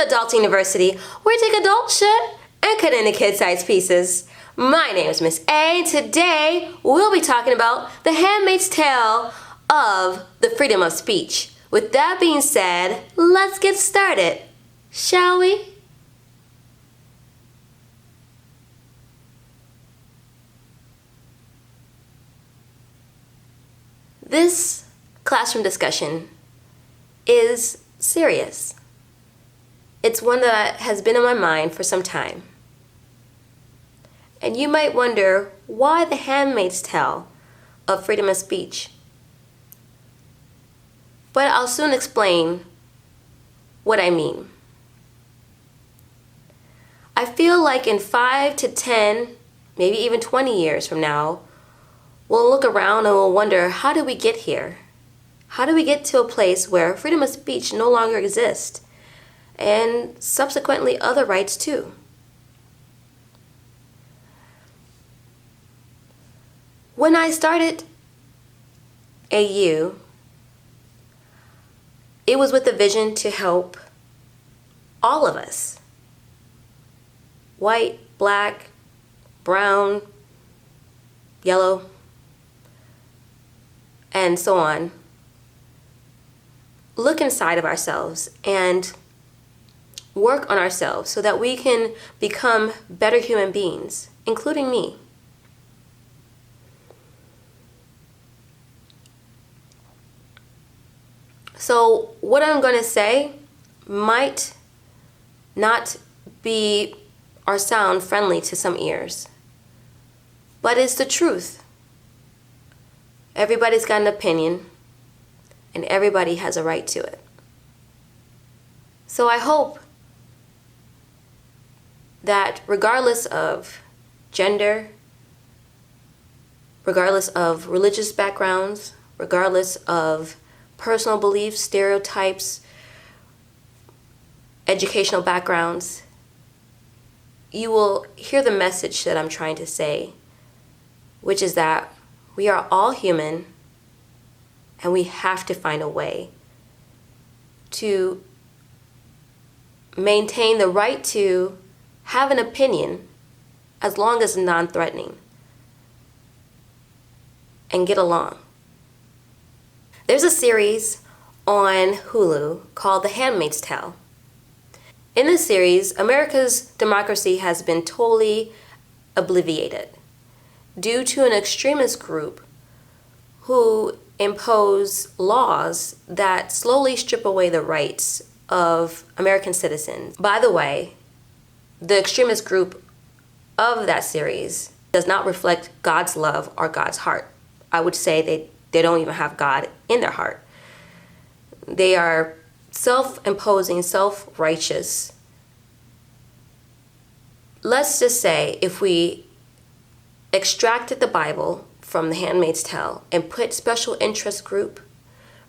to Adult University, where we take adult shit and cut into kid-sized pieces. My name is Miss A, and today we'll be talking about the Handmaid's Tale of the freedom of speech. With that being said, let's get started, shall we? This classroom discussion is serious. It's one that has been in my mind for some time. And you might wonder, why the Handmaid's Tale of freedom of speech? But I'll soon explain what I mean. I feel like in 5 to 10, maybe even 20 years from now, we'll look around and we'll wonder, how did we get here? How do we get to a place where freedom of speech no longer exists? And subsequently other rights too. When I started AU, it was with a vision to help all of us. White, black, brown, yellow, and so on. Look inside of ourselves and work on ourselves so that we can become better human beings, including me. So what I'm going to say might not be or sound friendly to some ears, but it's the truth. Everybody's got an opinion, and everybody has a right to it. So I hope that regardless of gender, regardless of religious backgrounds, regardless of personal beliefs, stereotypes, educational backgrounds, you will hear the message that I'm trying to say, which is that we are all human and we have to find a way to maintain the right to have an opinion as long as non-threatening and get along. There's a series on Hulu called The Handmaid's Tale. In this series, America's democracy has been totally obliterated due to an extremist group who impose laws that slowly strip away the rights of American citizens. By the way, the extremist group of that series does not reflect God's love or God's heart. I would say they don't even have God in their heart. They are self-imposing, self-righteous. Let's just say if we extracted the Bible from the Handmaid's Tale and put special interest group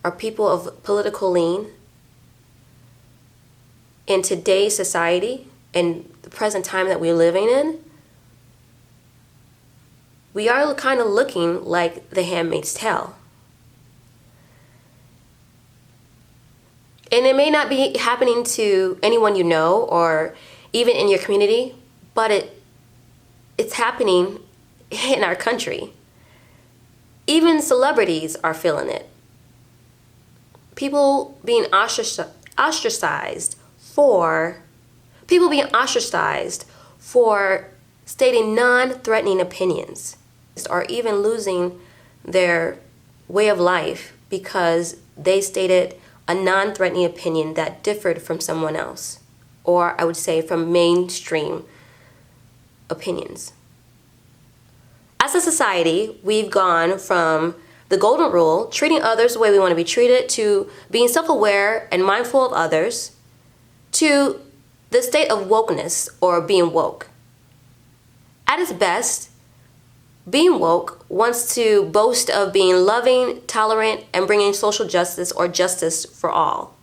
or people of political lean in today's society and the present time that we're living in, we are kind of looking like the Handmaid's Tale. And it may not be happening to anyone you know or even in your community, but it's happening in our country. Even celebrities are feeling it. People being ostracized for stating non-threatening opinions, or even losing their way of life because they stated a non-threatening opinion that differed from someone else, or I would say from mainstream opinions. As a society, we've gone from the golden rule, treating others the way we want to be treated, to being self-aware and mindful of others, to the state of wokeness or being woke. At its best, being woke wants to boast of being loving, tolerant, and bringing social justice or justice for all.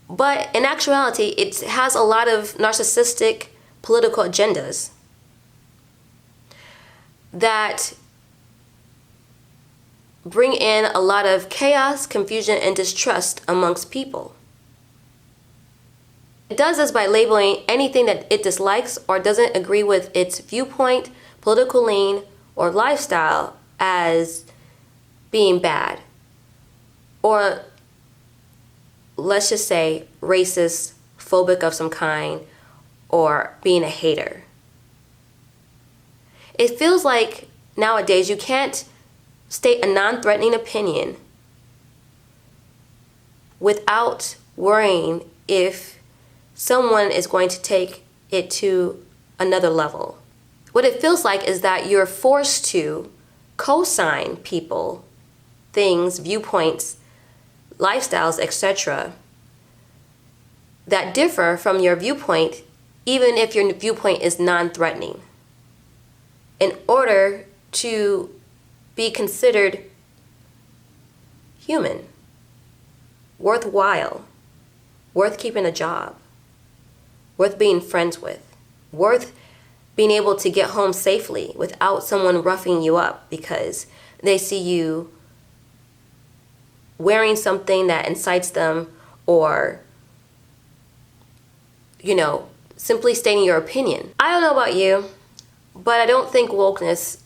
But in actuality, it has a lot of narcissistic political agendas that bring in a lot of chaos, confusion, and distrust amongst people. It does this by labeling anything that it dislikes or doesn't agree with its viewpoint, political lean, or lifestyle as being bad. Or let's just say racist, phobic of some kind, or being a hater. It feels like nowadays you can't state a non-threatening opinion without worrying if someone is going to take it to another level. What it feels like is that you're forced to co-sign people, things, viewpoints, lifestyles, etc., that differ from your viewpoint, even if your viewpoint is non-threatening, in order to be considered human, worthwhile, worth keeping a job, worth being friends with, worth being able to get home safely without someone roughing you up because they see you wearing something that incites them, or, simply stating your opinion. I don't know about you, but I don't think wokeness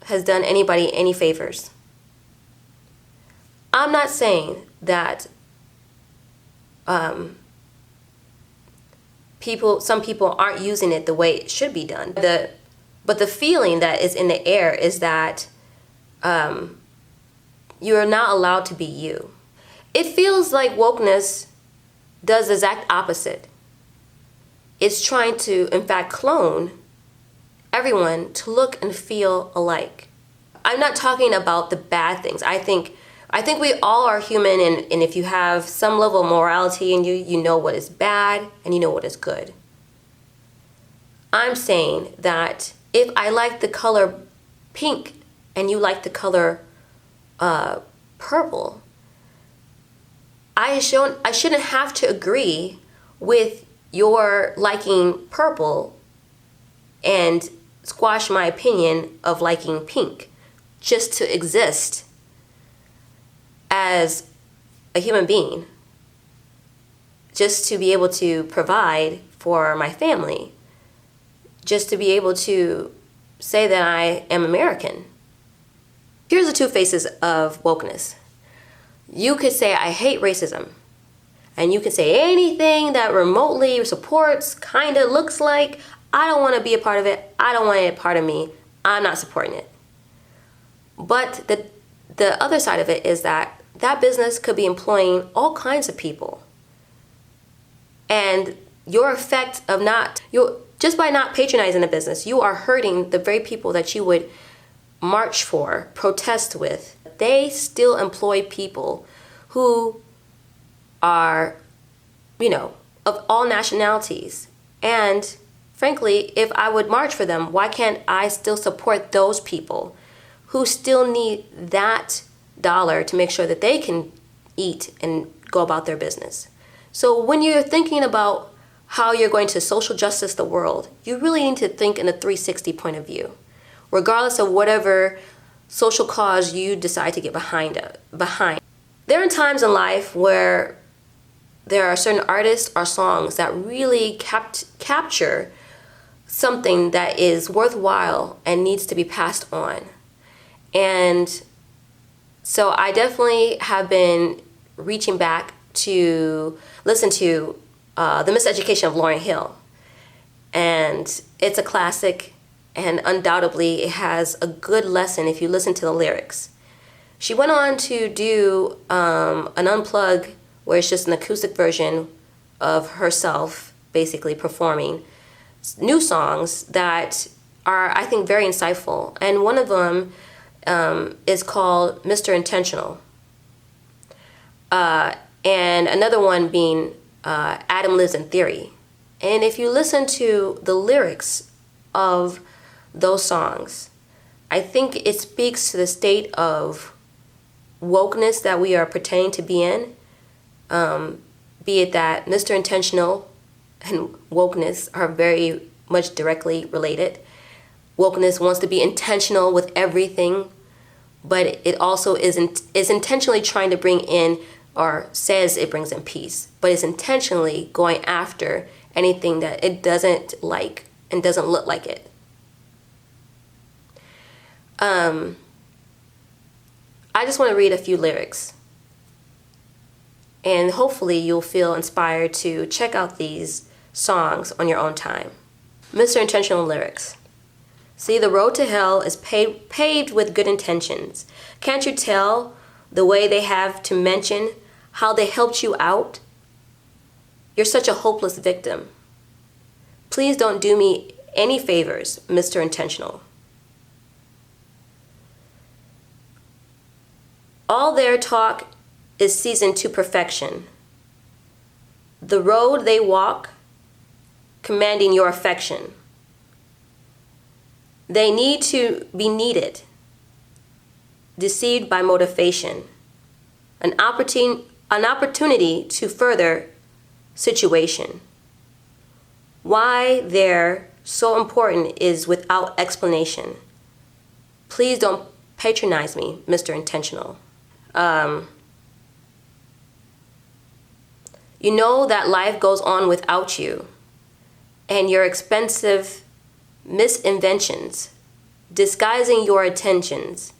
has done anybody any favors. I'm not saying that some people aren't using it the way it should be done. But the feeling that is in the air is that you are not allowed to be you. It feels like wokeness does the exact opposite. It's trying to, in fact, clone everyone to look and feel alike. I'm not talking about the bad things. I think we all are human, and if you have some level of morality in you, you know what is bad and you know what is good. I'm saying that if I like the color pink and you like the color purple, I shouldn't have to agree with your liking purple and squash my opinion of liking pink just to exist as a human being, just to be able to provide for my family, just to be able to say that I am American. Here's the two faces of wokeness. You could say, I hate racism. And you can say anything that remotely supports, kind of looks like, I don't want to be a part of it. I don't want it a part of me. I'm not supporting it. But the other side of it is that business could be employing all kinds of people. And your effect of just by not patronizing a business, you are hurting the very people that you would march for, protest with. They still employ people who are, of all nationalities. And frankly, if I would march for them, why can't I still support those people who still need that dollar to make sure that they can eat and go about their business? So when you're thinking about how you're going to social justice the world, you really need to think in a 360 point of view, regardless of whatever social cause you decide to get behind. There are times in life where there are certain artists or songs that really capture something that is worthwhile and needs to be passed on. And so I definitely have been reaching back to listen to The Miseducation of Lauryn Hill. And it's a classic, and undoubtedly it has a good lesson if you listen to the lyrics. She went on to do an unplug where it's just an acoustic version of herself basically performing new songs that are, I think, very insightful. And one of them is called Mr. Intentional. And another one being Adam Lives in Theory. And if you listen to the lyrics of those songs, I think it speaks to the state of wokeness that we are pretending to be in. Be it that Mr. Intentional and wokeness are very much directly related. Wokeness wants to be intentional with everything, but it also is intentionally trying to bring in or says it brings in peace, but it's intentionally going after anything that it doesn't like and doesn't look like it. I just want to read a few lyrics, and hopefully you'll feel inspired to check out these songs on your own time. Mr. Intentional lyrics. See, the road to hell is paved with good intentions. Can't you tell the way they have to mention how they helped you out? You're such a hopeless victim. Please don't do me any favors, Mr. Intentional. All their talk is seasoned to perfection. The road they walk, commanding your affection. They need to be needed, deceived by motivation, an opportunity to further situation. Why they're so important is without explanation. Please don't patronize me, Mr. Intentional. You know that life goes on without you and your expensive misinventions, disguising your attentions.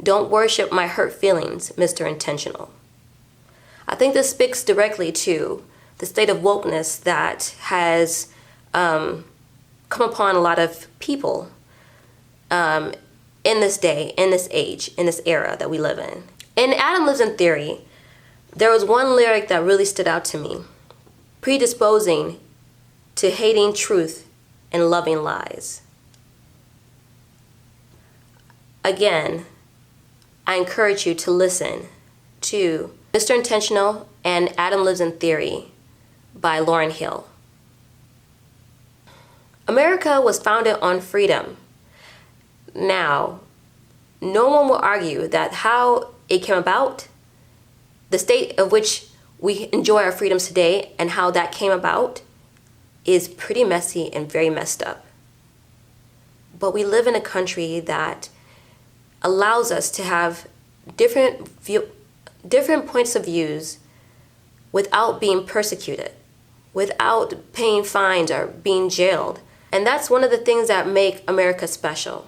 Don't worship my hurt feelings, Mr. Intentional. I think this speaks directly to the state of wokeness that has come upon a lot of people in this day, in this age, in this era that we live in. In Adam Lives in Theory, there was one lyric that really stood out to me, predisposing to hating truth and loving lies. Again, I encourage you to listen to Mr. Intentional and Adam Lives in Theory by Lauryn Hill. America was founded on freedom. Now, no one will argue that how it came about, the state of which we enjoy our freedoms today and how that came about is pretty messy and very messed up. But we live in a country that allows us to have different points of views without being persecuted, without paying fines or being jailed. And that's one of the things that make America special.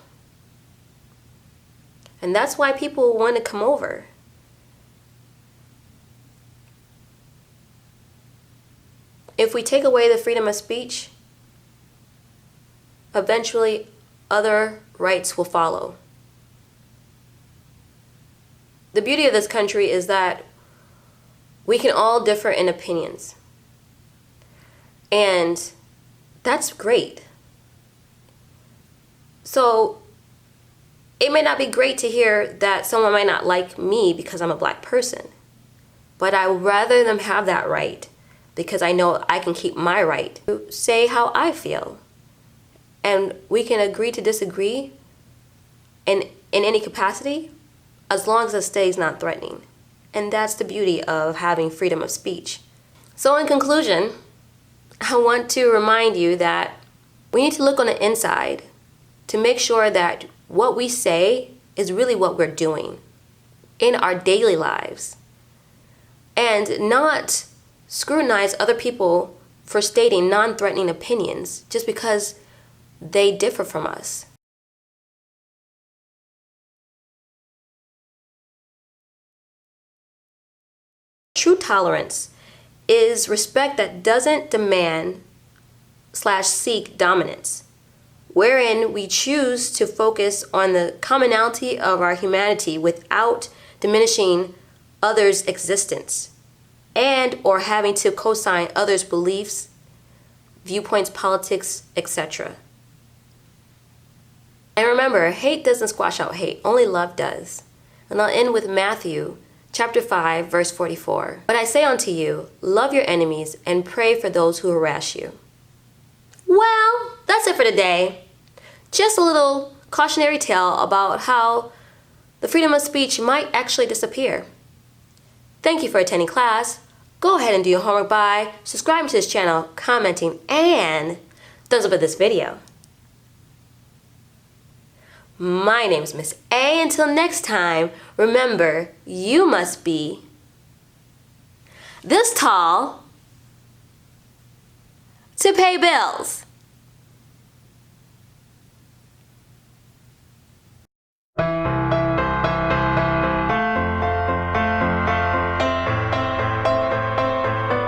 And that's why people want to come over. If we take away the freedom of speech, eventually other rights will follow. The beauty of this country is that we can all differ in opinions. And that's great. So it may not be great to hear that someone might not like me because I'm a black person, but I would rather them have that right because I know I can keep my right to say how I feel. And we can agree to disagree in any capacity as long as it stays not threatening. And that's the beauty of having freedom of speech. So in conclusion, I want to remind you that we need to look on the inside to make sure that what we say is really what we're doing in our daily lives, and not scrutinize other people for stating non-threatening opinions just because they differ from us. True tolerance is respect that doesn't demand/seek dominance, wherein we choose to focus on the commonality of our humanity without diminishing others' existence and or having to co-sign others' beliefs, viewpoints, politics, etc. And remember, hate doesn't squash out hate, only love does. And I'll end with Matthew chapter 5, verse 44. But I say unto you, love your enemies and pray for those who harass you. Well, that's it for today. Just a little cautionary tale about how the freedom of speech might actually disappear. Thank you for attending class. Go ahead and do your homework by subscribing to this channel, commenting, and thumbs up at this video. My name is Miss A. Until next time, remember, you must be this tall to pay bills.